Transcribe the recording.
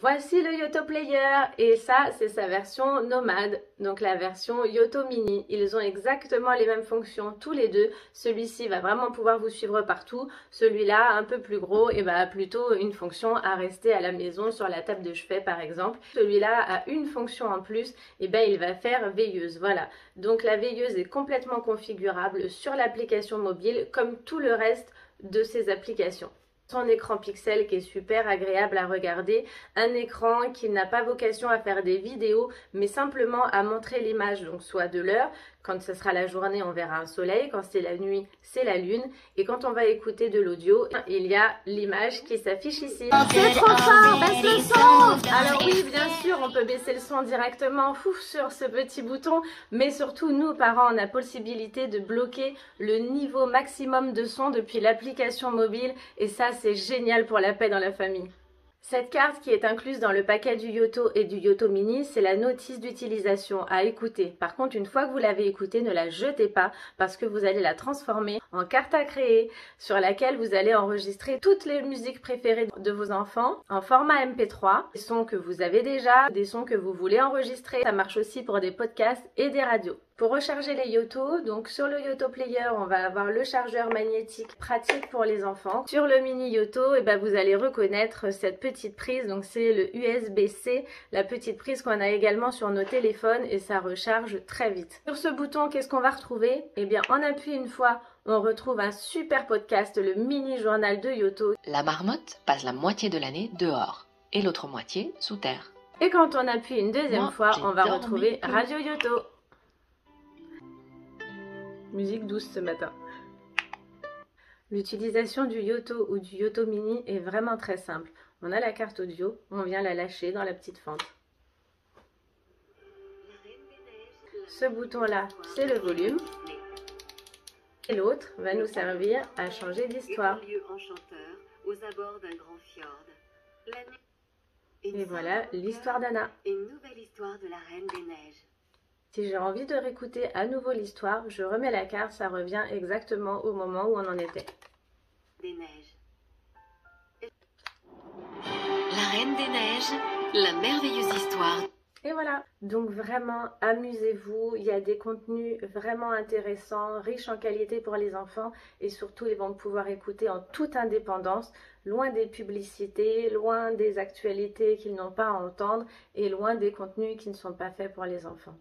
Voici le Yoto Player et ça c'est sa version nomade, donc la version Yoto Mini. Ils ont exactement les mêmes fonctions tous les deux. Celui-ci va vraiment pouvoir vous suivre partout. Celui-là un peu plus gros et plutôt une fonction à rester à la maison sur la table de chevet par exemple. Celui-là a une fonction en plus, il va faire veilleuse. Voilà, donc la veilleuse est complètement configurable sur l'application mobile comme tout le reste de ces applications. Son écran pixel qui est super agréable à regarder, un écran qui n'a pas vocation à faire des vidéos mais simplement à montrer l'image, donc soit de l'heure, quand ce sera la journée on verra un soleil, quand c'est la nuit c'est la lune et quand on va écouter de l'audio il y a l'image qui s'affiche ici. C'est trop fort, baisse le son! Alors oui bien sûr on peut baisser le son directement sur ce petit bouton, mais surtout nous parents on a possibilité de bloquer le niveau maximum de son depuis l'application mobile et ça c'est génial pour la paix dans la famille. Cette carte qui est incluse dans le paquet du Yoto et du Yoto Mini, c'est la notice d'utilisation à écouter. Par contre, une fois que vous l'avez écoutée, ne la jetez pas parce que vous allez la transformer en carte à créer sur laquelle vous allez enregistrer toutes les musiques préférées de vos enfants en format MP3, des sons que vous avez déjà, des sons que vous voulez enregistrer. Ça marche aussi pour des podcasts et des radios. Pour recharger les Yoto, donc sur le Yoto Player, on va avoir le chargeur magnétique pratique pour les enfants. Sur le mini Yoto, vous allez reconnaître cette petite prise, donc c'est le USB-C, la petite prise qu'on a également sur nos téléphones et ça recharge très vite. Sur ce bouton, qu'est-ce qu'on va retrouver? On appuie une fois, on retrouve un super podcast, le mini journal de Yoto. La marmotte passe la moitié de l'année dehors et l'autre moitié sous terre. Et quand on appuie une deuxième fois, on va retrouver Radio Yoto. Musique douce ce matin. L'utilisation du Yoto ou du Yoto Mini est vraiment très simple. On a la carte audio, on vient la lâcher dans la petite fente. Ce bouton-là, c'est le volume. Et l'autre va nous servir à changer d'histoire. Et voilà l'histoire d'Anna. Une nouvelle histoire de la Reine des Neiges. Si j'ai envie de réécouter à nouveau l'histoire, je remets la carte, ça revient exactement au moment où on en était. Des Neiges. La Reine des Neiges, la merveilleuse histoire. Et voilà, donc vraiment amusez-vous, il y a des contenus vraiment intéressants, riches en qualité pour les enfants et surtout ils vont pouvoir écouter en toute indépendance, loin des publicités, loin des actualités qu'ils n'ont pas à entendre et loin des contenus qui ne sont pas faits pour les enfants.